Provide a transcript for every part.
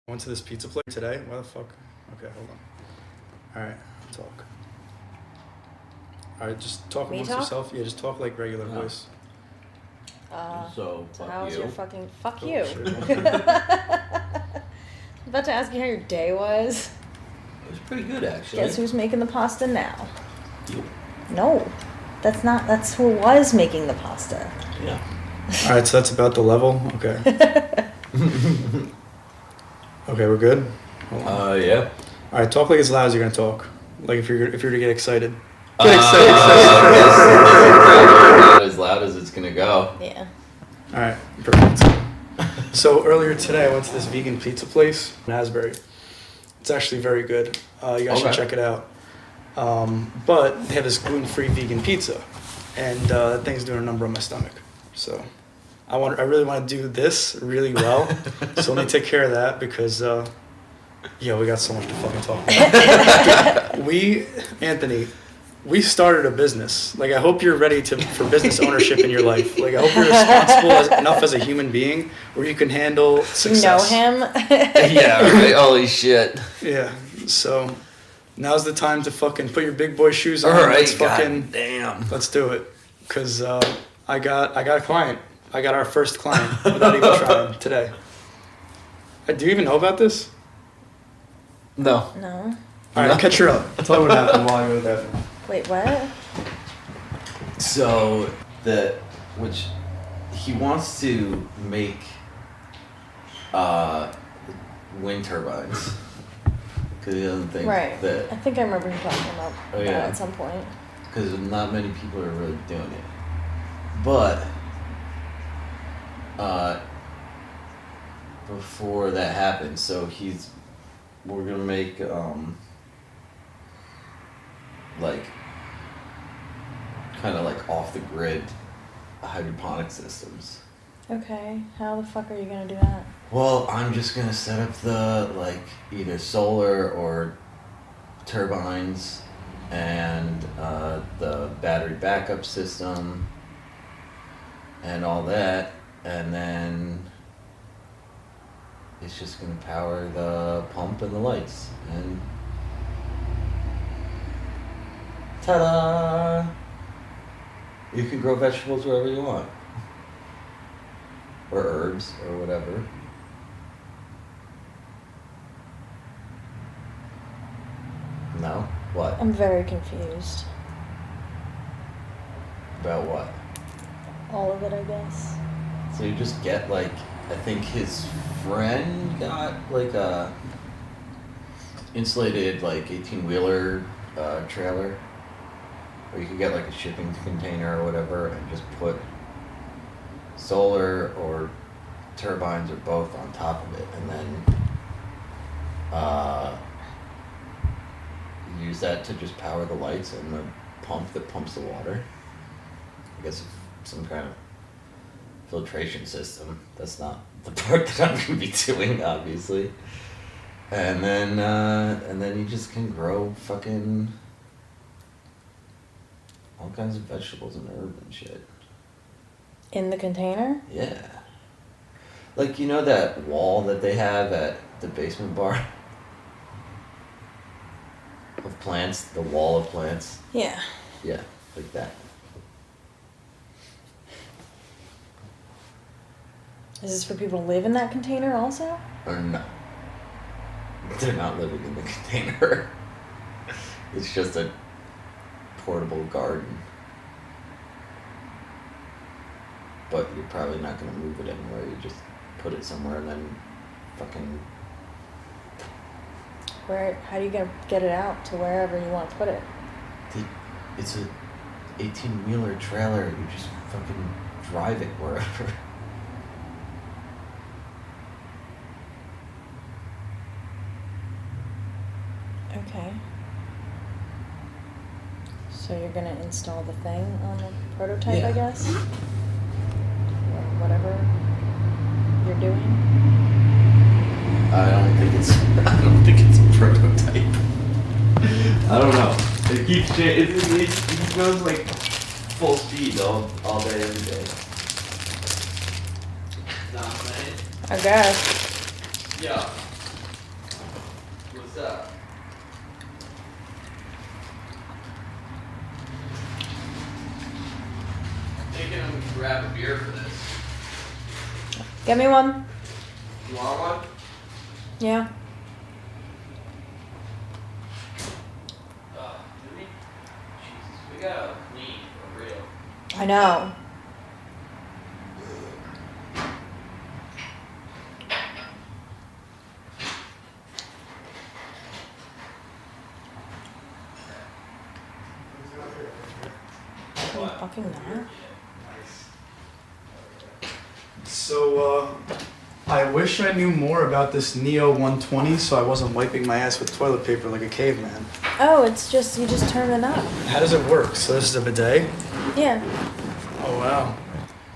Went to this pizza place today. Why the fuck? Okay, hold on. All right, talk. All right, just talk Me amongst talk? yourself. Yeah, just talk like regular voice. So, fuck how's you. your fucking fuck Oh, you? shit. I'm about to ask you how your day was. It was pretty good, actually. Guess who's making the pasta now? You. No, that's who was making the pasta. Yeah. All right, so that's about the level. Okay. Okay, we're good. Hold on. Yeah. All right, talk like as loud as you're gonna talk. Like if you're to get excited. Get excited. Not as loud as it's gonna go. Yeah. All right, perfect. So earlier today, I went to this vegan pizza place in Asbury. It's actually very good. You guys should check it out. But they have this gluten-free vegan pizza, and that thing's doing a number on my stomach. So I really want to do this really well. So let me take care of that because, we got so much to fucking talk about. Anthony, we started a business. Like, I hope you're ready for business ownership in your life. Like, I hope you're responsible enough as a human being where you can handle success. You know him? Yeah, right? Holy shit. Yeah. So now's the time to fucking put your big boy shoes on. All right, Damn. Let's do it. Because I got a client. I got our first client without even trying today. Do you even know about this? No. No. All right, catch her up. Tell me what happened while you were there. Wait, what? So, which he wants to make wind turbines. Because he doesn't think Right. that. I think I remember you talking about that at some point. Because not many people are really doing it. But before that happens, so we're gonna make like kind of like off the grid hydroponic systems. Okay, how the fuck are you gonna do that? Well, I'm just gonna set up the either solar or turbines and the battery backup system and all that, and then it's just gonna power the pump and the lights, and ta-da! You can grow vegetables wherever you want, or herbs or whatever. No? What? I'm very confused. About what? All of it, I guess. So you just get I think his friend got a insulated 18-wheeler trailer, or you could get a shipping container or whatever and just put solar or turbines or both on top of it, and then use that to just power the lights and the pump that pumps the water. I guess some kind of filtration system. That's not the part that I'm gonna be doing, obviously. And then you just can grow fucking all kinds of vegetables and herbs and shit. In the container? Yeah. You know that wall that they have at the basement bar? Of plants, the wall of plants. Yeah. Yeah, like that. Is this for people to live in that container also? Or no. They're not living in the container. It's just a portable garden. But you're probably not going to move it anywhere. You just put it somewhere and then fucking... How do you get it out to wherever you want to put it? It's a 18-wheeler trailer. You just fucking drive it wherever. Okay. So you're gonna install the thing on the prototype, I guess? Or whatever you're doing? I don't think it's a prototype. I don't know. It keeps changing. It goes full speed all day, every day. I guess. Yeah. What's up? Thinking I'm gonna grab a beer for this. Get me one. You want one? Yeah. Do we? Jesus, we gotta clean for real. I know. Are you fucking not? So, I wish I knew more about this Neo 120 so I wasn't wiping my ass with toilet paper like a caveman. Oh, it's just, you just turn the knob. How does it work? So this is a bidet? Yeah. Oh, wow.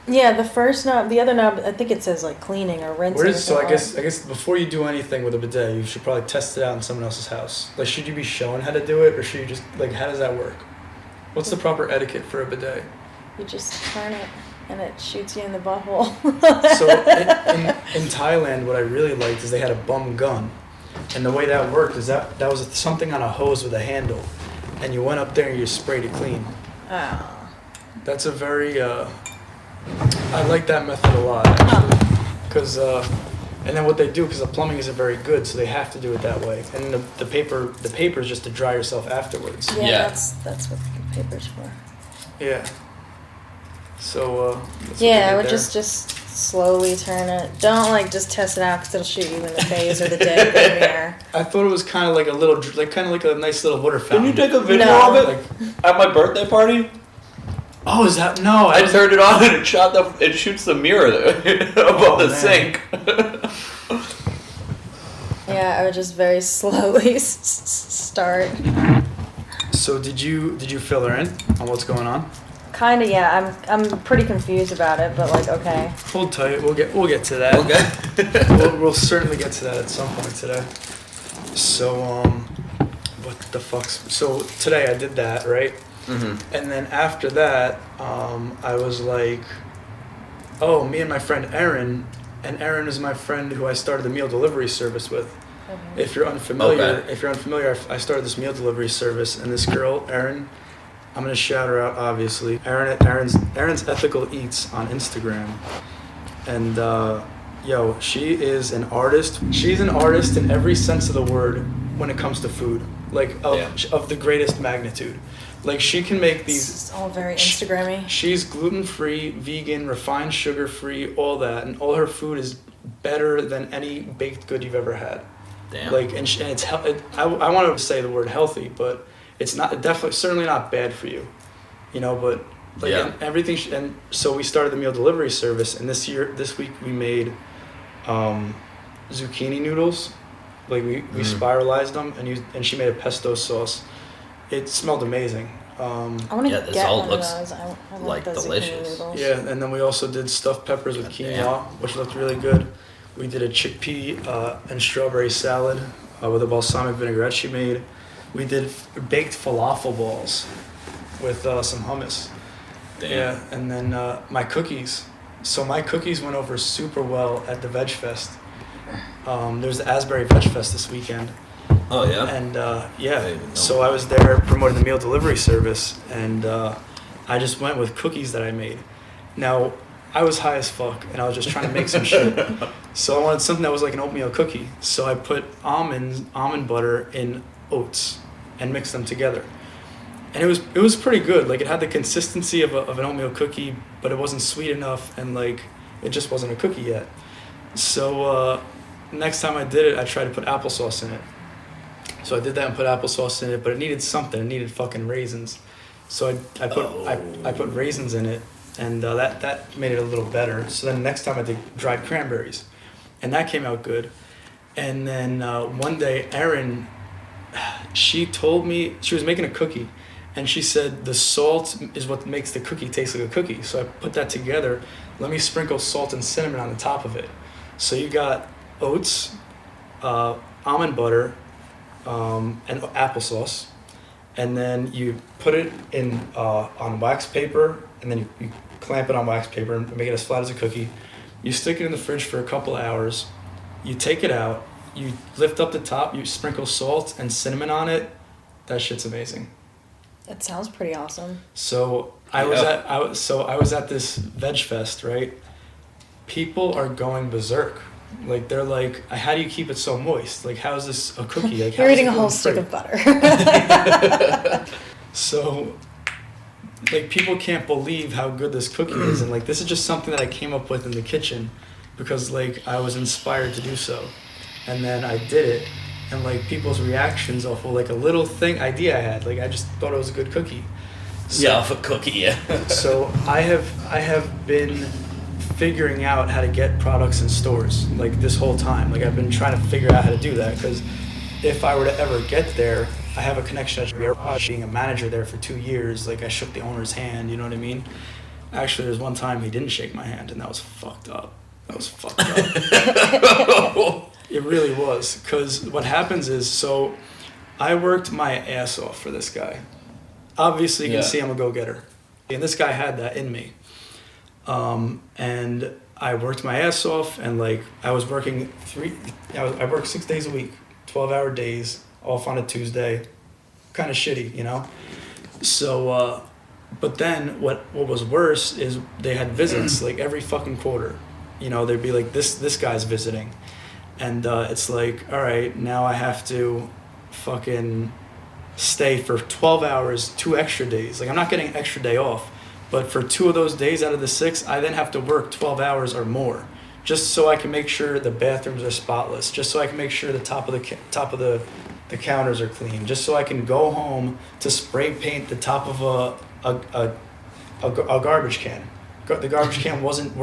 Yeah, the first knob, the other knob, I think it says like cleaning or rinsing. Where is, so or something. I guess before you do anything with a bidet, you should probably test it out in someone else's house. Like, should you be shown how to do it, or should you just, like, how does that work? What's the proper etiquette for a bidet? You just turn it and it shoots you in the butthole. So in Thailand, what I really liked is they had a bum gun, and the way that worked is that was something on a hose with a handle, and you went up there and you sprayed it clean. Oh. That's a very I like that method a lot, actually, because and then what they do, because the plumbing isn't very good, so they have to do it that way, and the paper is just to dry yourself afterwards. Yeah, that's what the paper's for. Yeah. So that's what Yeah, they I did would there. just slowly turn it. Don't like just test it out because it'll shoot you in the face or the dick or the mirror. I thought it was kind of like a little, kind of like a nice little water fountain. Didn't you take a video No. of it at my birthday party? Oh, is that no? I turned it on and it shoots the mirror above the man. sink. Yeah, I would just very slowly start. So did you fill her in on what's going on? Kinda, yeah. I'm pretty confused about it, but like, okay. Hold tight. We'll get to that. Okay. we'll certainly get to that at some point today. So what the fuck's so today I did that, right? Mm-hmm. And then after that, I was like, oh, me and my friend Erin, and Erin is my friend who I started the meal delivery service with. Okay. If you're unfamiliar, Okay. I started this meal delivery service, and this girl, Erin, I'm gonna shout her out, obviously. Erin's Ethical Eats on Instagram, and yo, she is an artist. She's an artist in every sense of the word when it comes to food, like of the greatest magnitude. Like, she can make these. It's all very Instagrammy. She's gluten-free, vegan, refined sugar-free, all that, and all her food is better than any baked good you've ever had. Damn. Like, and it's I want to say the word healthy, but it's not definitely certainly not bad for you, you know. But like and everything, and so we started the meal delivery service, and this week we made zucchini noodles. Like we spiralized them and she made a pesto sauce. It smelled amazing. I want to Yeah, this get all one looks of those. I want like those zucchini delicious. noodles. Yeah, and then we also did stuffed peppers with quinoa, which looked really good. We did a chickpea and strawberry salad with a balsamic vinaigrette she made. We did baked falafel balls with some hummus. Damn. Yeah, and then my cookies. So my cookies went over super well at the Veg Fest. There's the Asbury Veg Fest this weekend. Oh yeah. And I didn't even know so I was there promoting the meal delivery service, and I just went with cookies that I made. Now, I was high as fuck, and I was just trying to make some shit. So I wanted something that was like an oatmeal cookie. So I put almond butter in oats and mixed them together. And it was pretty good. Like, it had the consistency of an oatmeal cookie, but it wasn't sweet enough, and like it just wasn't a cookie yet. So next time I did it, I tried to put applesauce in it. So I did that and put applesauce in it, but it needed something. It needed fucking raisins. So I put raisins in it, and that made it a little better. So then next time I did dried cranberries, and that came out good. And then one day, Erin, she told me she was making a cookie, and she said the salt is what makes the cookie taste like a cookie. So I put that together. Let me sprinkle salt and cinnamon on the top of it. So you got oats, almond butter, and applesauce, and then you put it in on wax paper, and then you clamp it on wax paper and make it as flat as a cookie. You stick it in the fridge for a couple of hours. You take it out, you lift up the top, you sprinkle salt and cinnamon on it. That shit's amazing. That sounds pretty awesome. So I was at this veg fest, right? People are going berserk. Like they're like, how do you keep it so moist? Like how is this a cookie? Like, you're eating a whole stick of butter. So like people can't believe how good this cookie is, and like this is just something that I came up with in the kitchen because like I was inspired to do so, and then I did it, and like people's reactions off of like a little idea I had, like I just thought it was a good cookie. So, yeah, off a cookie, yeah. So I have been figuring out how to get products in stores like this whole time. Like I've been trying to figure out how to do that because if I were to ever get there, I have a connection at being a manager there for 2 years. Like I shook the owner's hand, you know what I mean? Actually, there's one time he didn't shake my hand, and that was fucked up. It really was, because what happens is, so I worked my ass off for this guy. Obviously, you can see I'm a go-getter, and this guy had that in me. And I worked my ass off, and like I was working I worked 6 days a week, 12-hour days, off on a Tuesday, kind of shitty, you know? So, but then what was worse is they had visits like every fucking quarter. You know, they'd be like, this guy's visiting. And it's like, all right, now I have to fucking stay for 12 hours, 2 extra days. Like I'm not getting an extra day off, but for 2 of those days out of the 6, I then have to work 12 hours or more, just so I can make sure the bathrooms are spotless, just so I can make sure the top of the counters are clean, just so I can go home to spray paint the top of a garbage can. The garbage can wasn't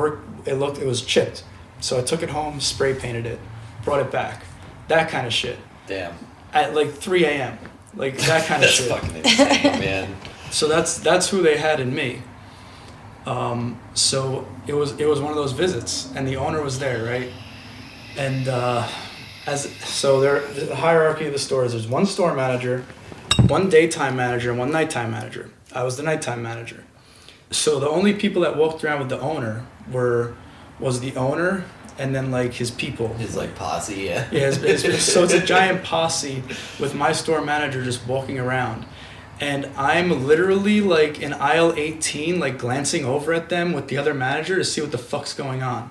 it was chipped. So I took it home, spray painted it, brought it back. That kind of shit. Damn. At like 3 a.m. Like that kind of shit. That's fucking insane, man. So that's who they had in me. So it was one of those visits, and the owner was there, right? And the hierarchy of the stores, there's one store manager, one daytime manager, and one nighttime manager. I was the nighttime manager. So the only people that walked around with the owner was the owner and then like his people. His like posse, yeah. Yeah, so it's a giant posse with my store manager just walking around. And I'm literally like in aisle 18, like glancing over at them with the other manager to see what the fuck's going on.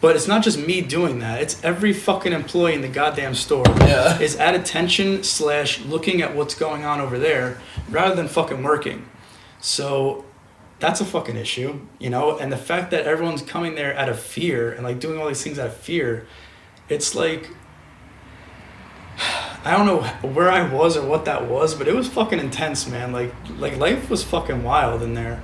But it's not just me doing that. It's every fucking employee in the goddamn store is at attention / looking at what's going on over there rather than fucking working. So that's a fucking issue, you know? And the fact that everyone's coming there out of fear and like doing all these things out of fear, it's like, I don't know where I was or what that was, but it was fucking intense, man. Like life was fucking wild in there.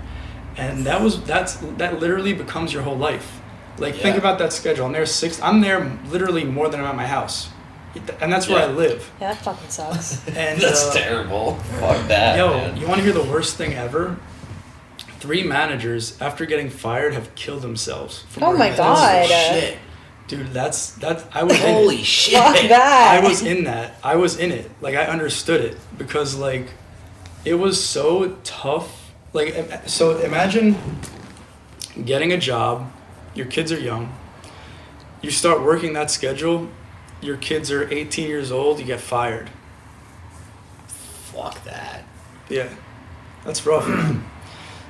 And that literally becomes your whole life. Like think about that schedule. I'm there literally more than I'm at my house. And that's where I live. Yeah, that fucking sucks. And that's terrible. Fuck that, man. You want to hear the worst thing ever? 3 managers, after getting fired, have killed themselves. Oh my god. Shit. Dude, I was holy shit. Fuck that. I was in that. I was in it. Like, I understood it. Because, like, it was so tough. Like, so imagine getting a job. Your kids are young. You start working that schedule. Your kids are 18 years old. You get fired. Fuck that. Yeah. That's rough, man.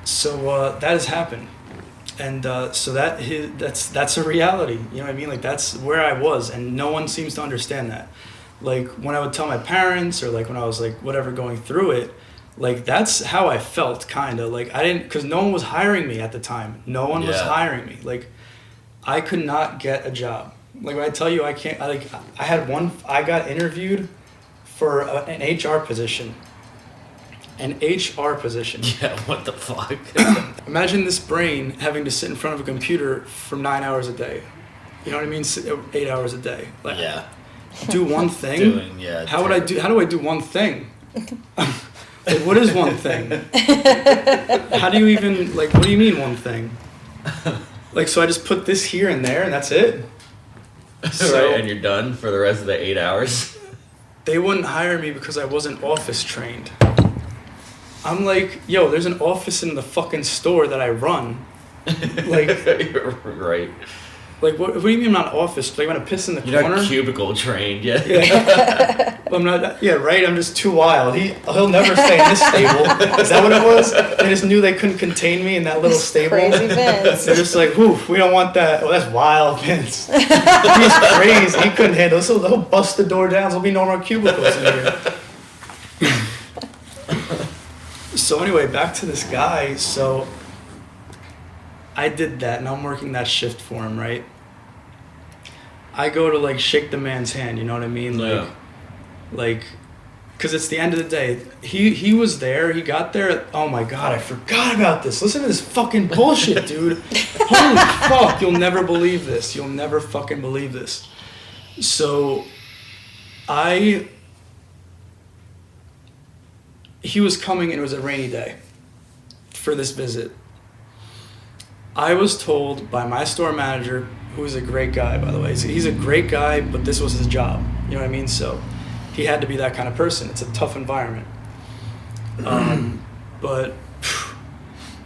So that has happened. And so that's a reality. You know what I mean? Like, that's where I was, and no one seems to understand that. Like, when I would tell my parents, or like when I was like whatever going through it, like that's how I felt, kind of. Like, I didn't, because no one was hiring me at the time. No one was hiring me. Like, I could not get a job. Like, when I tell you I got interviewed for an HR position. An HR position. Yeah, what the fuck? Imagine this brain having to sit in front of a computer for 9 hours a day. You know what I mean? 8 hours a day. Like, do one thing. How do I do one thing? Like, what is one thing? How do you even, like, what do you mean one thing? Like, so I just put this here and there and that's it? So, right, and you're done for the rest of the 8 hours? They wouldn't hire me because I wasn't office trained. I'm like, yo, there's an office in the fucking store that I run. Like, you're right. Like, what do you mean I'm not office? Like, I'm gonna piss in the You're corner? not cubicle trained, yeah. Yeah. I'm not. Yeah, right. I'm just too wild. He'll never stay in this stable. Is that what it was? They just knew they couldn't contain me in that little stable. Crazy Vince. They're just like, "Whoo, we don't want that." Oh, that's wild, Vince. He's crazy. He couldn't handle this. He'll bust the door down. There'll be no more cubicles in here. So anyway, back to this guy. So I did that, and I'm working that shift for him, right? I go to like shake the man's hand, you know what I mean? Like, cause it's the end of the day. He was there. He got there. Oh my god, I forgot about this. Listen to this fucking bullshit, dude. Holy fuck, you'll never believe this. You'll never fucking believe this. So, he was coming and it was a rainy day for this visit. I was told by my store manager, who is a great guy, by the way. He's a great guy, but this was his job. You know what I mean? So he had to be that kind of person. It's a tough environment. But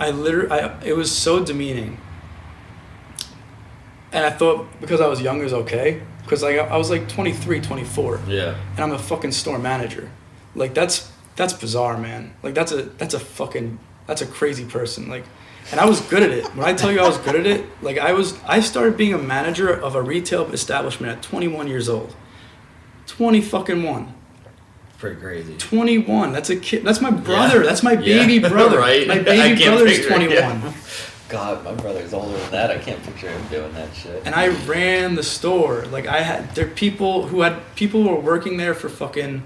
it was so demeaning. And I thought because I was young it was okay. Because like I was like 23, 24. Yeah. And I'm a fucking store manager. Like that's bizarre, man. Like that's a crazy person. Like, and I was good at it. When I tell you I was good at it, like I started being a manager of a retail establishment at 21 years old. 20 fucking one. Pretty crazy. 21. That's a kid. That's my brother. Yeah. That's my baby brother. Right. My baby brother's 21. Yeah. God, my brother's older than that. I can't picture him doing that shit. And I ran the store. Like there are people who were working there for fucking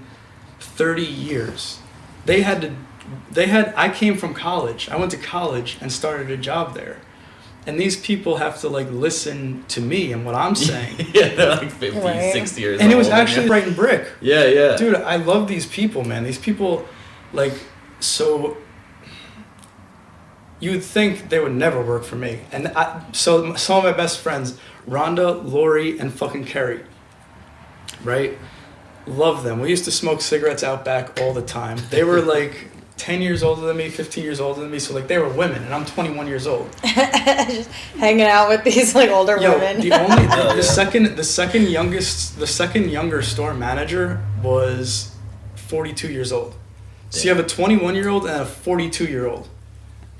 30 years. I came from college. I went to college and started a job there. And these people have to like listen to me and what I'm saying. Yeah, they're like 50, right. 60 years old. And it was actually bright and brick. Yeah, yeah. Dude, I love these people, man. These people, like, so you would think they would never work for me. And so some of my best friends, Rhonda, Lori, and fucking Carrie, right? Love them. We used to smoke cigarettes out back all the time. They were like 10 years older than me, 15 years older than me, so like they were women, and I'm 21 years old. Just hanging out with these like older women. The second younger store manager was 42 years old. So you have a 21-year-old and a 42-year-old,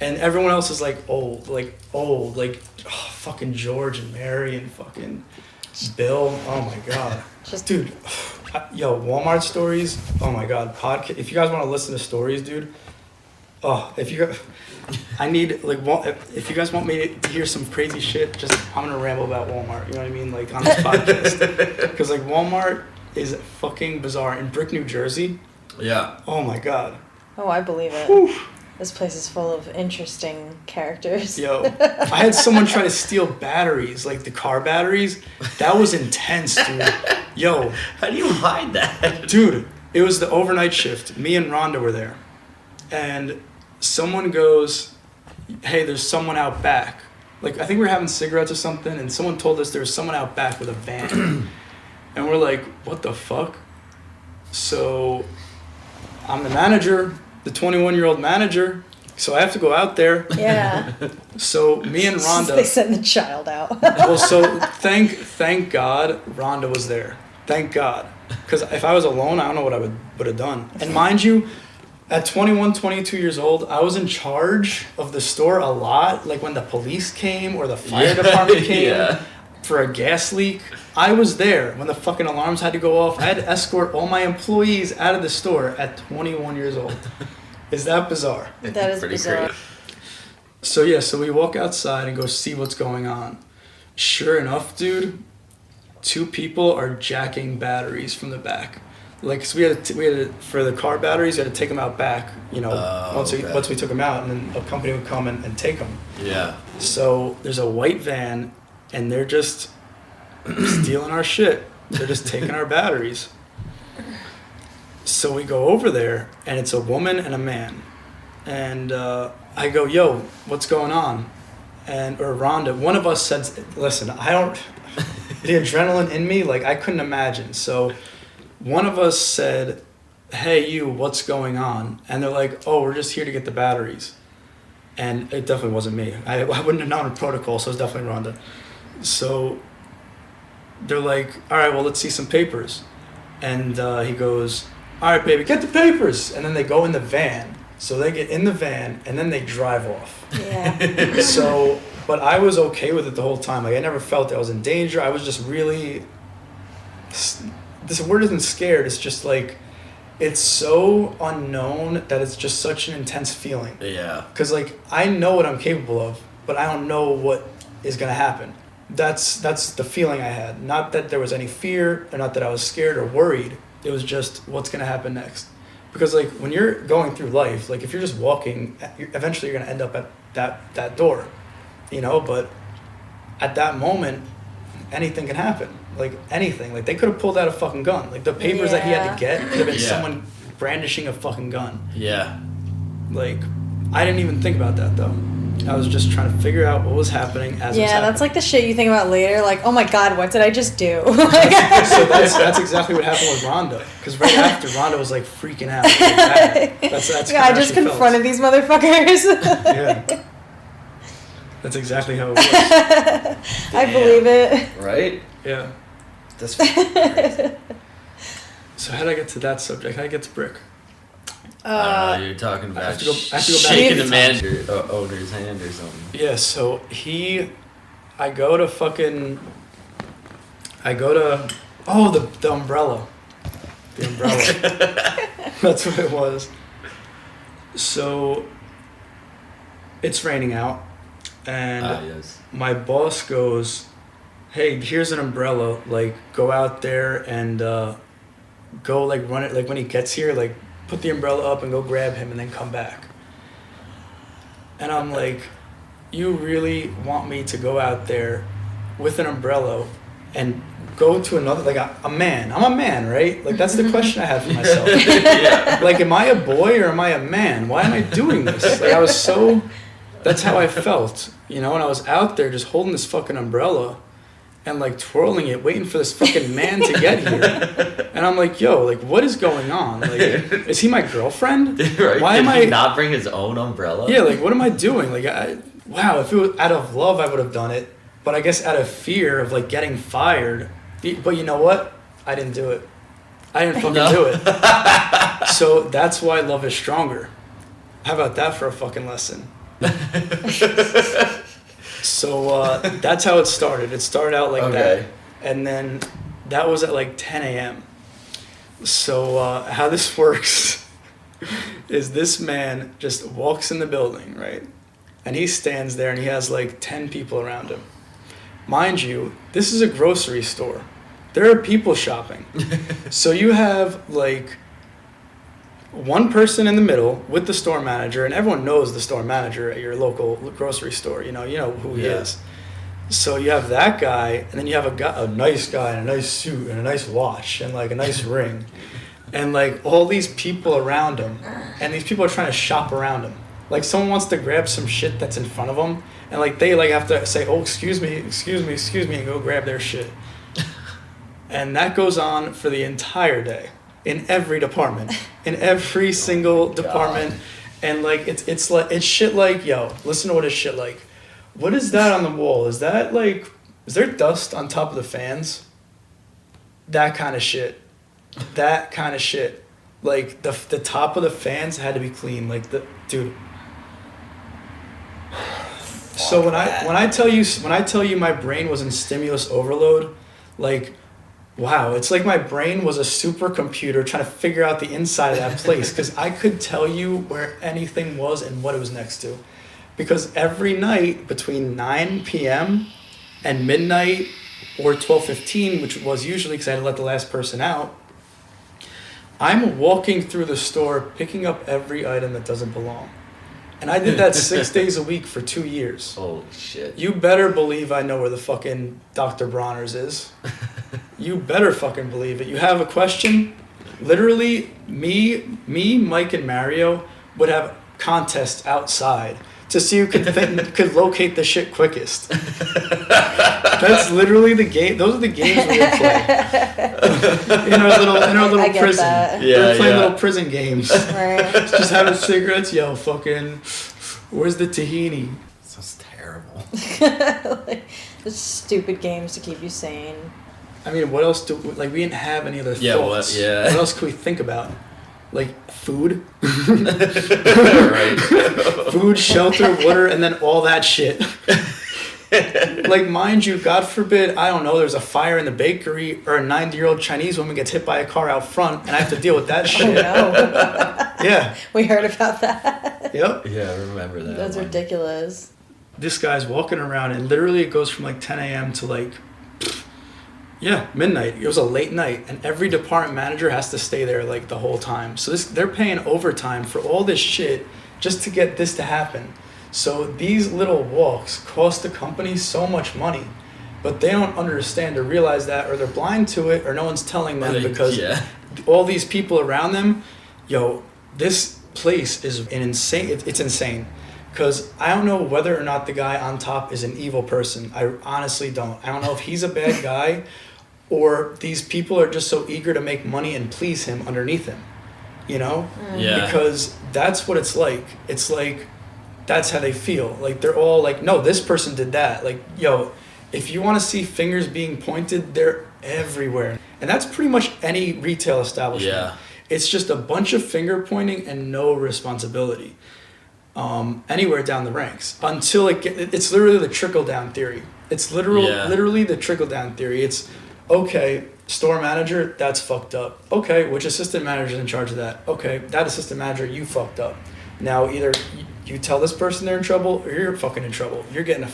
and everyone else is like old, fucking George and Mary and fucking Bill. Oh my god, dude. Yo, Walmart stories. Oh my god, podcast. If you guys want to listen to stories, dude. If you guys want me to hear some crazy shit, I'm gonna ramble about Walmart. You know what I mean? Like on this podcast, because like Walmart is fucking bizarre in Brick, New Jersey. Yeah. Oh my god. Oh, I believe it. Whew. This place is full of interesting characters. Yo, I had someone try to steal batteries, like the car batteries. That was intense, dude. Yo. How do you hide that? Dude, it was the overnight shift. Me and Rhonda were there. And someone goes, hey, there's someone out back. Like, I think we were having cigarettes or something, and someone told us there was someone out back with a van. And we're like, what the fuck? So, I'm the manager, the 21-year-old manager, so I have to go out there. Yeah. So me and Rhonda. They send the child out. Well, so thank God Rhonda was there. Thank God, because if I was alone, I don't know what I would have done. And mind you, at 21, 22 years old, I was in charge of the store a lot. Like when the police came or the fire department came for a gas leak, I was there when the fucking alarms had to go off. I had to escort all my employees out of the store at 21 years old. Is that bizarre? That is pretty bizarre. So so we walk outside and go see what's going on. Sure enough, dude, 2 people are jacking batteries from the back. Like, so we had to for the car batteries, we had to take them out back, you know, once we took them out, and then a company would come and take them. Yeah. So there's a white van, and they're just stealing our shit. They're just taking our batteries. So we go over there, and it's a woman and a man. And I go, yo, what's going on? Or Rhonda, one of us said, listen, the adrenaline in me, like, I couldn't imagine. So one of us said, hey, you, what's going on? And they're like, oh, we're just here to get the batteries. And it definitely wasn't me. I wouldn't have known the protocol, so it was definitely Rhonda. So they're like, all right, well, let's see some papers. And he goes, all right, baby, get the papers. And then they go in the van. So they get in the van, and then they drive off. Yeah. So, but I was okay with it the whole time. Like, I never felt that I was in danger. I was just really, this word isn't scared. It's just like, it's so unknown that it's just such an intense feeling. Yeah. Because, like, I know what I'm capable of, but I don't know what is going to happen. That's the feeling I had. Not that there was any fear, or not that I was scared or worried. It was just, what's going to happen next? Because, like, when you're going through life, like, if you're just walking, eventually you're going to end up at that door, you know? But at that moment, anything can happen. Like, anything. Like, they could have pulled out a fucking gun. Like, the papers that he had to get could have been someone brandishing a fucking gun. Yeah. Like, I didn't even think about that, though. I was just trying to figure out what was happening as it was happening. That's like the shit you think about later. Like, oh my God, what did I just do? So that's exactly what happened with Rhonda. Because right after, Rhonda was like freaking out. Like that. That's yeah, I just confronted these motherfuckers. Yeah. That's exactly how it was. I believe it. Right? Yeah. That's crazy. So how did I get to that subject? How did I get to Brick? I don't know, you're talking about I have to go back shaking in the manager owner's hand or something. Yeah, so I go to the umbrella. The umbrella. That's what it was. So it's raining out, and yes. my boss goes, hey, here's an umbrella, like, go out there and go, like, run it, like, when he gets here, like, put the umbrella up and go grab him and then come back. And I'm like, you really want me to go out there with an umbrella and go to another, like, a man. I'm a man, right? Like, that's the question I had for myself. Yeah. Like, am I a boy or am I a man? Why am I doing this? Like, I was so, that's how I felt, you know? And I was out there just holding this fucking umbrella and, like, twirling it, waiting for this fucking man to get here. And I'm like, yo, like, what is going on? Like, is he my girlfriend? Right? Why Did am he I not bring his own umbrella? Yeah, like, what am I doing? Like, wow, if it was out of love, I would have done it. But I guess out of fear of, like, getting fired. But you know what? I didn't do it. I didn't fucking do it. So that's why love is stronger. How about that for a fucking lesson? So that's how it started. It started out like that. And then that was at like 10 a.m. So how this works is this man just walks in the building, right? And he stands there and he has like 10 people around him. Mind you, this is a grocery store. There are people shopping. So you have like one person in the middle with the store manager, and everyone knows the store manager at your local grocery store. You know who he is. So you have that guy, and then you have a nice guy in a nice suit and a nice watch and like a nice ring, and like all these people around him, and these people are trying to shop around him. Like someone wants to grab some shit that's in front of them, and like they like have to say, "Oh, excuse me," and go grab their shit. And that goes on for the entire day. In every department, in every single department, and like it's like it's shit like, yo, listen to what it's shit like. What is that on the wall? Is that like, is there dust on top of the fans? That kind of shit. That kind of shit. Like the top of the fans had to be clean. Like dude. So when I tell you my brain was in stimulus overload, like. Wow, it's like my brain was a supercomputer trying to figure out the inside of that place because I could tell you where anything was and what it was next to. Because every night between 9 p.m. and midnight or 12:15, which was usually because I had to let the last person out, I'm walking through the store picking up every item that doesn't belong. And I did that 6 days a week for 2 years. Holy shit. You better believe I know where the fucking Dr. Bronner's is. You better fucking believe it. You have a question? Literally, me, Mike, and Mario would have contests outside to see who could locate the shit quickest. That's literally the game. Those are the games we would play. in our little prison. That. Yeah, we're playing little prison games. Right. Just having cigarettes. Yo, fucking, where's the tahini? Sounds terrible. Stupid games to keep you sane. I mean, what else do we didn't have any other thoughts. What else could we think about? Like food, Right. food, shelter, water, and then all that shit. Like, mind you, God forbid, I don't know, there's a fire in the bakery or a 90-year-old Chinese woman gets hit by a car out front and I have to deal with that shit. Oh no. Yeah. We heard about that. Yep. Yeah, I remember that. That's one. ridiculous. This guy's walking around and literally it goes from like 10 a.m. to like, midnight. It was a late night and every department manager has to stay there like the whole time. So they're paying overtime for all this shit just to get this to happen. So these little walks cost the company so much money, but they don't understand or realize that, or they're blind to it, or no one's telling them because all these people around them, this place is insane. It's insane. Because I don't know whether or not the guy on top is an evil person. I honestly don't. I don't know if he's a bad guy or these people are just so eager to make money and please him underneath him, Yeah. Because that's what it's like. It's like, that's how they feel. Like, they're all like, no, this person did that. Like, if you want to see fingers being pointed, they're everywhere. And that's pretty much any retail establishment. Yeah. It's just a bunch of finger pointing and no responsibility. Anywhere down the ranks until it's literally the trickle down theory. It's literally the trickle down theory. It's okay, store manager, that's fucked up. Okay, which assistant manager is in charge of that? Okay, that assistant manager, you fucked up. Now either you tell this person they're in trouble or you're fucking in trouble. You're getting a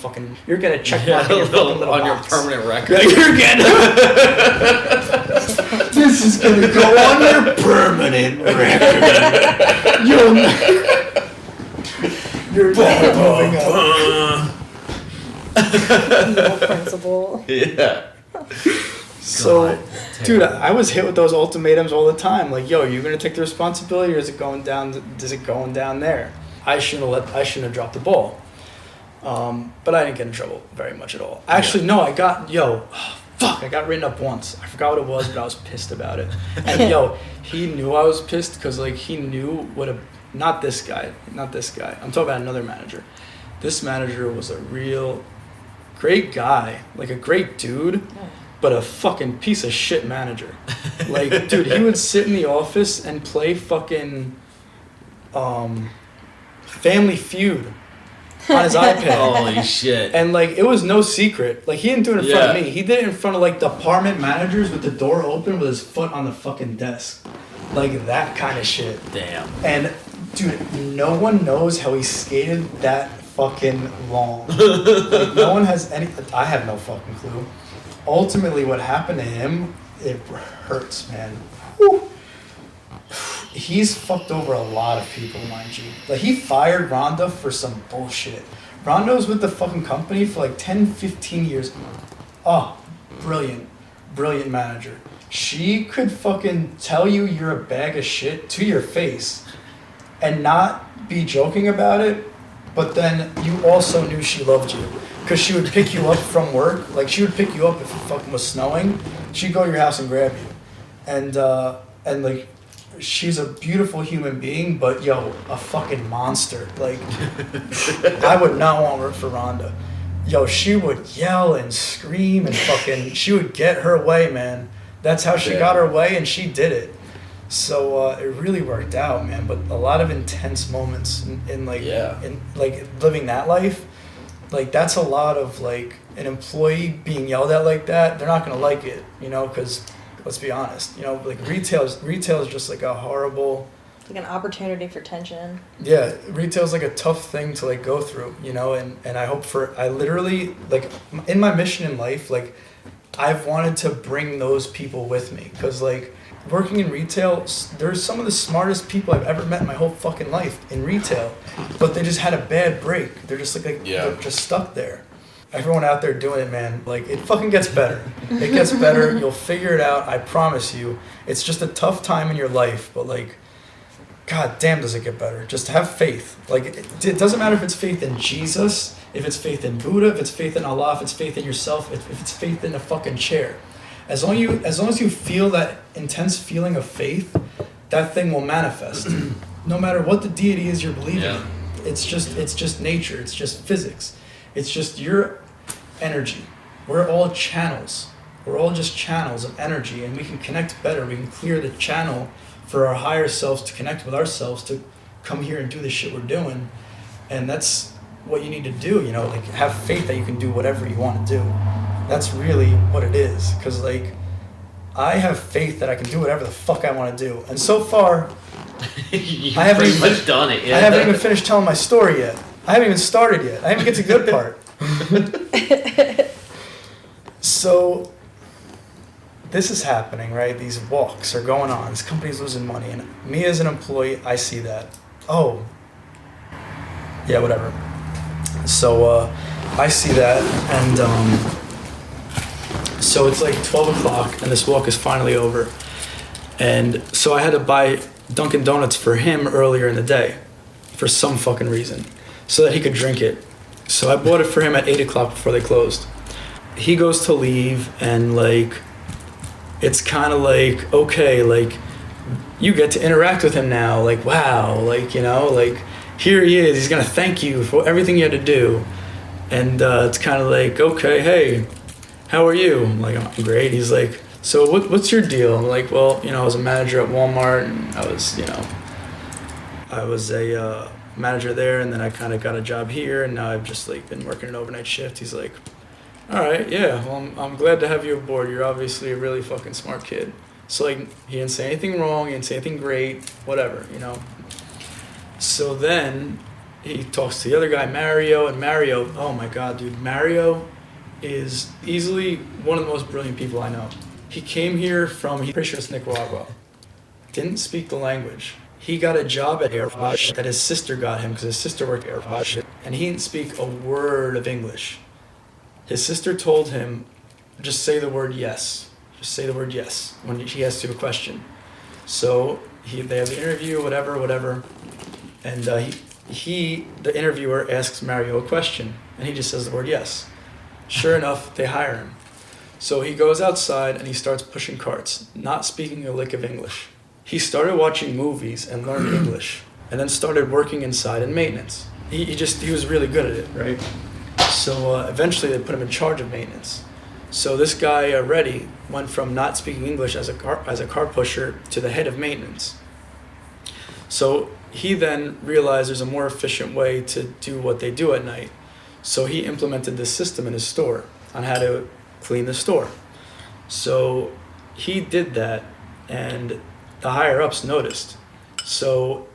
check mark in your fucking little on box. your permanent record. Yeah, you're getting this is gonna go on your permanent record. You're never moving up. No principle. Yeah. So, dude, I was hit with those ultimatums all the time. Like, are you gonna take the responsibility, or is it going down? Is it going down there? I shouldn't have dropped the ball. But I didn't get in trouble very much at all. Actually, no, I got I got written up once. I forgot what it was, but I was pissed about it. And he knew I was pissed because he knew not this guy. I'm talking about another manager. This manager was a real great guy, like a great dude, but a fucking piece of shit manager. Like, dude, he would sit in the office and play fucking Family Feud on his iPad. Holy shit. And it was no secret. Like, he didn't do it in front of me. He did it in front of department managers with the door open with his foot on the fucking desk. Like, that kind of shit. Damn. And dude, no one knows how he skated that fucking long. No one has I have no fucking clue. Ultimately, what happened to him, it hurts, man. Whew. He's fucked over a lot of people, mind you. He fired Rhonda for some bullshit. Rhonda's with the fucking company for 10, 15 years. Oh, brilliant manager. She could fucking tell you you're a bag of shit to your face and not be joking about it, but then you also knew she loved you. Because she would pick you up from work. She would pick you up if it fucking was snowing. She'd go to your house and grab you. And she's a beautiful human being, but a fucking monster. I would not want to work for Rhonda. She would yell and scream and she would get her way, man. That's how she got her way, and she did it. So it really worked out, man. But a lot of intense moments in living that life. That's a lot of an employee being yelled at like that. They're not gonna like it, because let's be honest, retail is just a horrible. It's an opportunity for tension. Yeah, retail's a tough thing to go through, and I literally in my mission in life, I've wanted to bring those people with me because working in retail, there's some of the smartest people I've ever met in my whole fucking life in retail, but they just had a bad break. They're just they're just stuck there. Everyone out there doing it, man, it fucking gets better. It gets better. You'll figure it out. I promise you. It's just a tough time in your life, but God damn, does it get better. Just have faith. It doesn't matter if it's faith in Jesus, if it's faith in Buddha, if it's faith in Allah, if it's faith in yourself, if it's faith in a fucking chair. As long as you feel that intense feeling of faith, that thing will manifest. No matter what the deity is you're believing in. It's just nature. It's just physics. It's just your energy. we're all channels. We're all just channels of energy, and we can connect better. We can clear the channel for our higher selves to connect with ourselves, to come here and do the shit we're doing. And that's what you need to do, you know, like have faith that you can do whatever you want to do. That's really what it is. Because, like, I have faith that I can do whatever the fuck I want to do. And so far, You I haven't pretty even much done it. Yeah. I haven't even finished telling my story yet. I haven't even started yet. I haven't get to the good part. So, this is happening, right? These walks are going on. This company's losing money. And me as an employee, I see that. Oh, yeah, whatever. So, I see that. And so it's like 12 o'clock and this walk is finally over. And so I had to buy Dunkin' Donuts for him earlier in the day for some fucking reason so that he could drink it. So I bought it for him at 8 o'clock before they closed. He goes to leave and, like, it's kind of like, okay, like, you get to interact with him now. Like, wow, like, you know, like, here he is. He's going to thank you for everything you had to do. And it's kind of like, okay, hey, how are you? I'm like, I'm great. He's like, so what's your deal? I'm like, well, you know, I was a manager at Walmart, and I was a manager there, and then I kind of got a job here, and now I've just, like, been working an overnight shift. He's like, all right, yeah, well, I'm glad to have you aboard. You're obviously a really fucking smart kid. So, like, he didn't say anything wrong, he didn't say anything great, whatever, you know. So then he talks to the other guy, Mario, and Mario, oh my God, dude, Mario is easily one of the most brilliant people I know. He came here from, he's pretty sure it's Nicaragua. Didn't speak the language. He got a job at Airposh that his sister got him because his sister worked at Airposh, and he didn't speak a word of English. His sister told him, just say the word yes. Just say the word yes when she asks you a question. So they have the interview, whatever, and the interviewer asks Mario a question, and he just says the word yes. Sure enough, they hire him. So he goes outside and he starts pushing carts, not speaking a lick of English. He started watching movies and learned English, and then started working inside in maintenance. He was really good at it, right? So eventually they put him in charge of maintenance. So this guy, Reddy, went from not speaking English as a car pusher to the head of maintenance. So he then realized there's a more efficient way to do what they do at night. So he implemented this system in his store on how to clean the store. So he did that, and the higher-ups noticed. So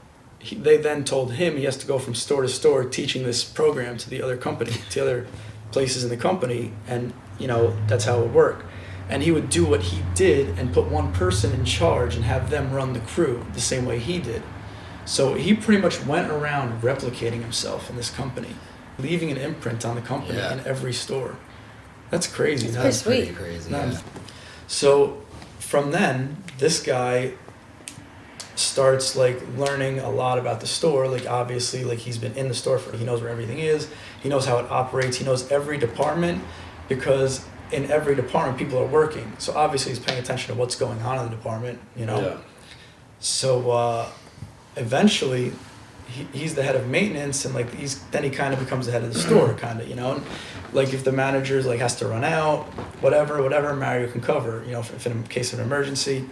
they then told him he has to go from store to store teaching this program to the other company, to other places in the company, and, you know, that's how it would work. And he would do what he did and put one person in charge and have them run the crew the same way he did. So he pretty much went around replicating himself in this company, leaving an imprint on the company in every store. That's crazy. That's pretty sweet. Crazy. Yeah. So from then, this guy starts, like, learning a lot about the store. Like, obviously, like, he's been in the store he knows where everything is. He knows how it operates. He knows every department, because in every department people are working. So obviously he's paying attention to what's going on in the department, you know. Yeah. So eventually he's the head of maintenance, and, like, then he kind of becomes the head of the store, kind of, you know. And, like, if the manager's, like, has to run out, whatever Mario can cover, you know, if in case of an emergency.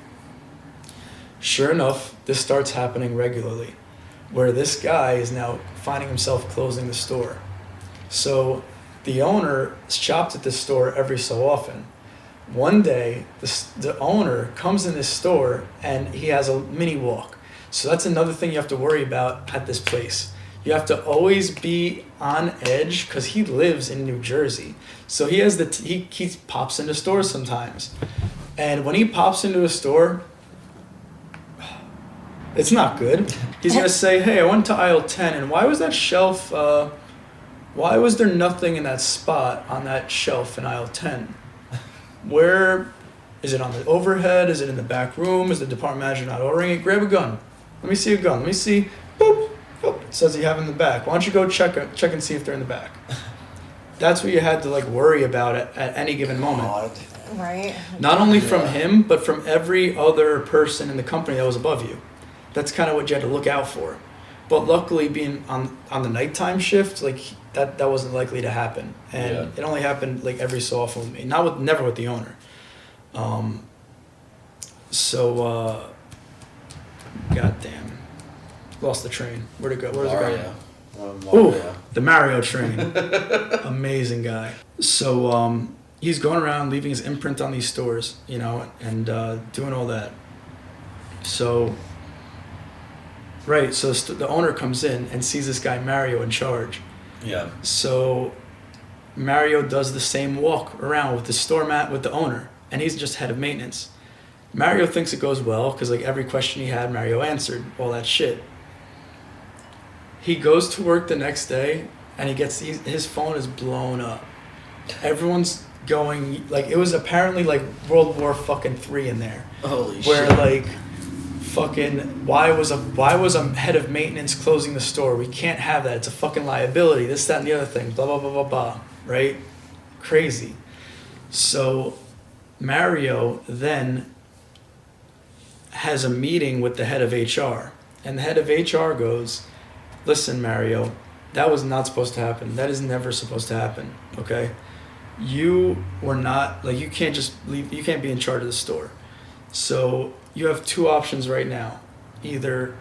Sure enough, this starts happening regularly, where this guy is now finding himself closing the store. So the owner shops at this store every so often. One day, the owner comes in this store and he has a mini walk. So that's another thing you have to worry about at this place. You have to always be on edge, because he lives in New Jersey. So he pops into stores sometimes. And when he pops into a store, it's not good. He's going to say, hey, I went to aisle 10, and why was that shelf, why was there nothing in that spot on that shelf in aisle 10? Where, is it on the overhead? Is it in the back room? Is the department manager not ordering it? Grab a gun. Let me see a gun. Let me see. Boop. Boop. It says you have in the back. Why don't you go check and see if they're in the back? That's what you had to, like, worry about at any given moment. Right. Not only from him, but from every other person in the company that was above you. That's kind of what you had to look out for. But luckily, being on the nighttime shift, like that wasn't likely to happen, and it only happened like every so often with me. Never with the owner. Goddamn, lost the train. Where'd it go? Where's it going? Ooh, the Mario train. Amazing guy. So he's going around leaving his imprint on these stores, you know, and doing all that. So, right, so the owner comes in and sees this guy Mario in charge. Yeah. So Mario does the same walk around with the store mat with the owner, and he's just head of maintenance. Mario thinks it goes well because like every question he had, Mario answered all that shit. He goes to work the next day and his phone is blown up. Everyone's going like it was apparently like World War fucking III in there. Holy where shit. like fucking why was a head of maintenance closing the store? We can't have that. It's a fucking liability. This, that, and the other thing. Blah blah blah blah blah. Right? Crazy. So Mario then has a meeting with the head of HR, and the head of HR goes, "Listen, Mario, that was not supposed to happen. That is never supposed to happen. Okay, you were not like you can't just leave. You can't be in charge of the store. So you have two options right now. Either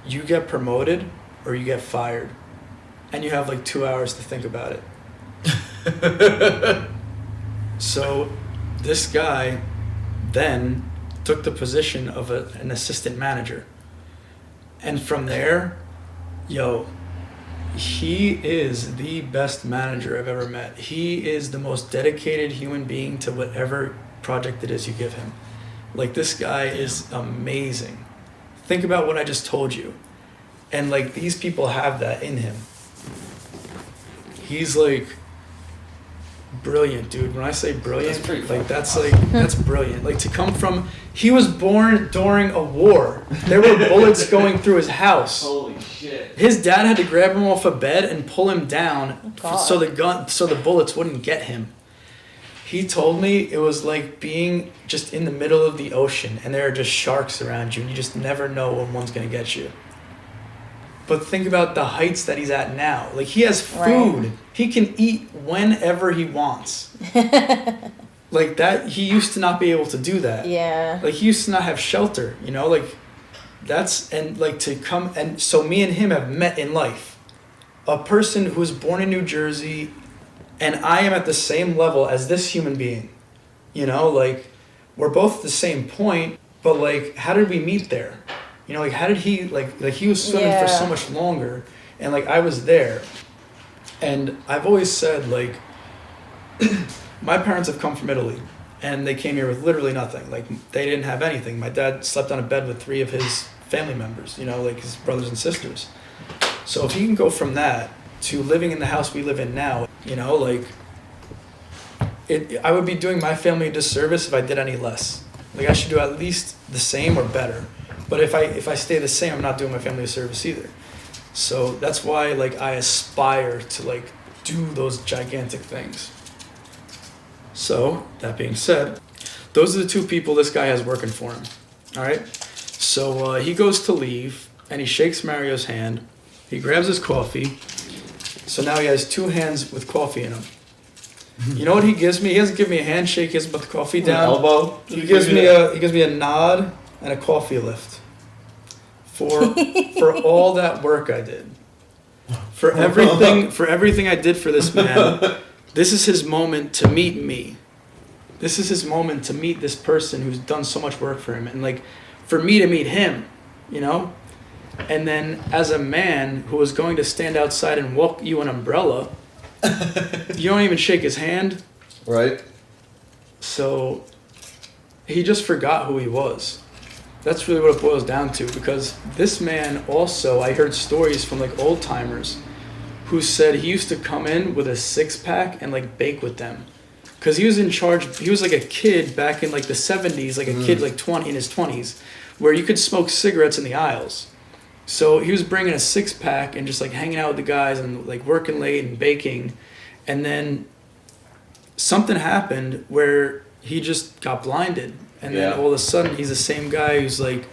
you get promoted or you get fired, and you have like 2 hours to think about it." So this guy then took the position of an assistant manager. And from there, he is the best manager I've ever met. He is the most dedicated human being to whatever project it is you give him. Like, this guy is amazing. Think about what I just told you. And like, these people have that in him. He's like brilliant, dude. When I say brilliant, That's pretty like fucking that's brilliant. Like, to come from, he was born during a war. There were bullets going through his house. Holy shit. His dad had to grab him off a bed and pull him down God. so the bullets wouldn't get him. He told me it was like being just in the middle of the ocean and there are just sharks around you and you just never know when one's gonna get you. But think about the heights that he's at now. Like, he has food. Right. He can eat whenever he wants. Like, that, he used to not be able to do that. Yeah. Like, he used to not have shelter, you know? Like, that's, and like to come, and so me and him have met in life. A person who was born in New Jersey, and I am at the same level as this human being. You know, like, we're both at the same point, but like, how did we meet there? You know, like, how did he, like he was swimming for so much longer, and like, I was there. And I've always said, like, my parents have come from Italy, and they came here with literally nothing. Like, they didn't have anything. My dad slept on a bed with 3 of his family members, you know, like his brothers and sisters. So if he can go from that to living in the house we live in now, you know, like, I would be doing my family a disservice if I did any less. Like, I should do at least the same or better. But if I stay the same, I'm not doing my family a service either. So that's why, like, I aspire to, like, do those gigantic things. So, that being said, those are the 2 people this guy has working for him. All right? So he goes to leave, and he shakes Mario's hand. He grabs his coffee. So now he has 2 hands with coffee in them. You know what he gives me? He doesn't give me a handshake. He doesn't put the coffee down. Elbow. He gives me a nod and a coffee lift for all that work I did. For everything I did for this man. This is his moment to meet me. This is his moment to meet this person who's done so much work for him, and like, for me to meet him, you know? And then as a man who was going to stand outside and walk you an umbrella, you don't even shake his hand. Right. So he just forgot who he was. That's really what it boils down to, because this man also, I heard stories from like old timers who said he used to come in with a 6-pack and like bake with them. Because he was in charge, he was like a kid back in like the 70s, like a kid like in his 20s, where you could smoke cigarettes in the aisles. So he was bringing a 6-pack and just like hanging out with the guys and like working late and baking. And then something happened where he just got blinded. And then all of a sudden he's the same guy who's like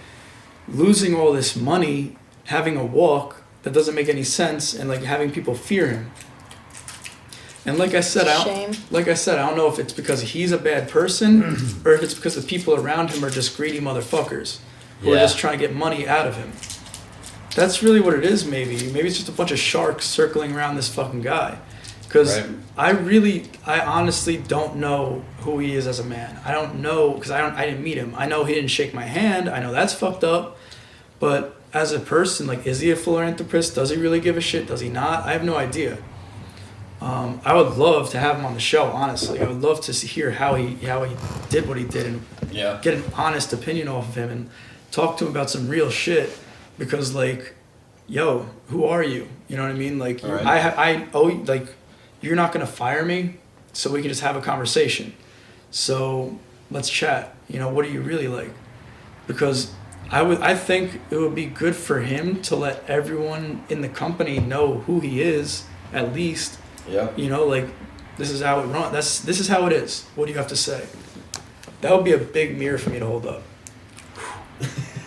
losing all this money, having a walk, that doesn't make any sense, and like having people fear him. And like I said, I don't know if it's because he's a bad person or if it's because the people around him are just greedy motherfuckers who are just trying to get money out of him. That's really what it is, maybe. Maybe it's just a bunch of sharks circling around this fucking guy. Because I honestly don't know who he is as a man. I don't know, because I didn't meet him. I know he didn't shake my hand. I know that's fucked up. But as a person, like, is he a philanthropist? Does he really give a shit? Does he not? I have no idea. I would love to have him on the show, honestly. I would love to hear how he did what he did and get an honest opinion off of him and talk to him about some real shit. Because, like, yo, who are you? You know what I mean? Like, I owe you, like, you're not going to fire me, so we can just have a conversation. So let's chat. You know, what are you really like? Because I think it would be good for him to let everyone in the company know who he is, at least. Yeah. You know, like, this is how it runs. This is how it is. What do you have to say? That would be a big mirror for me to hold up.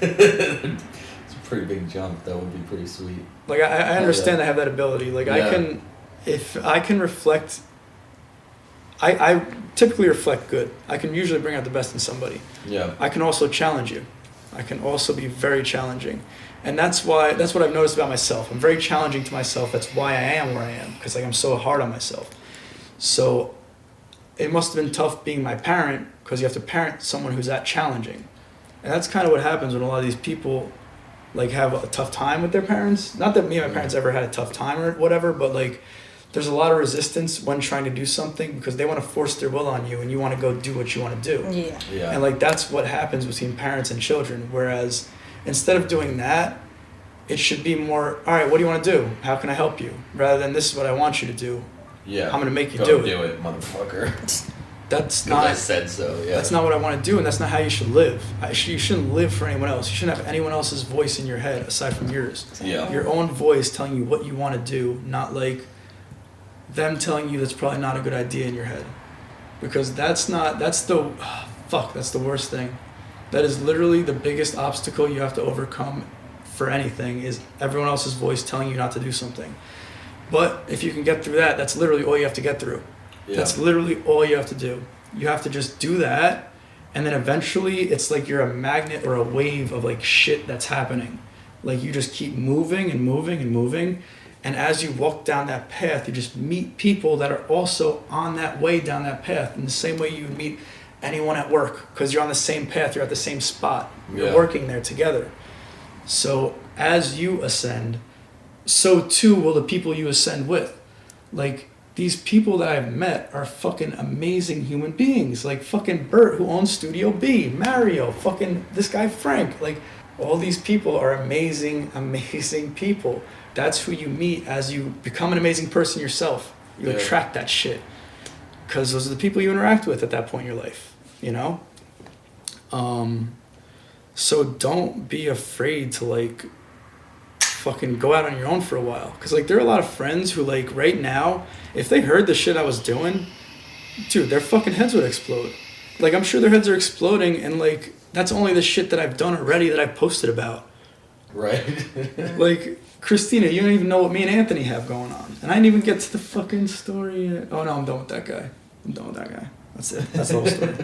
It's a pretty big jump. That would be pretty sweet. Like, I understand I have that ability. Like, if I can reflect, I typically reflect good. I can usually bring out the best in somebody. Yeah. I can also challenge you. I can also be very challenging. And that's what I've noticed about myself. I'm very challenging to myself. That's why I am where I am. Because, like, I'm so hard on myself. So it must have been tough being my parent, because you have to parent someone who's that challenging. And that's kind of what happens when a lot of these people, like, have a tough time with their parents. Not that me and my parents ever had a tough time or whatever, but, like, there's a lot of resistance when trying to do something because they want to force their will on you and you want to go do what you want to do. Yeah. And, like, that's what happens between parents and children. Whereas instead of doing that, it should be more, all right, what do you want to do? How can I help you? Rather than, this is what I want you to do. Yeah. I'm going to make you Go do it. do it, motherfucker. That's not. I said so. Yeah. That's not what I want to do, and that's not how you should live. You shouldn't live for anyone else. You shouldn't have anyone else's voice in your head aside from yours. Yeah. Your own voice telling you what you want to do, not like them telling you that's probably not a good idea in your head. Because that's the worst thing. That is literally the biggest obstacle you have to overcome for anything, is everyone else's voice telling you not to do something. But if you can get through that, that's literally all you have to get through. Yeah. That's literally all you have to do. You have to just do that, and then eventually it's like you're a magnet or a wave of, like, shit that's happening. Like, you just keep moving and moving and moving, and as you walk down that path, you just meet people that are also on that way down that path, in the same way you would meet anyone at work, because you're on the same path, you're at the same spot, you're working there together. So as you ascend, so too will the people you ascend with. Like, these people that I've met are fucking amazing human beings. Like fucking Bert, who owns Studio B, Mario, fucking this guy Frank. Like, all these people are amazing, amazing people. That's who you meet as you become an amazing person yourself. You attract that shit. Because those are the people you interact with at that point in your life, you know? So don't be afraid to, like, fucking go out on your own for a while. Because, like, there are a lot of friends who, like, right now, if they heard the shit I was doing, dude, their fucking heads would explode. Like, I'm sure their heads are exploding, and, like, that's only the shit that I've done already that I've posted about. Right. Like, Christina, you don't even know what me and Anthony have going on. And I didn't even get to the fucking story yet. Oh, no, I'm done with that guy. That's it. That's the whole story.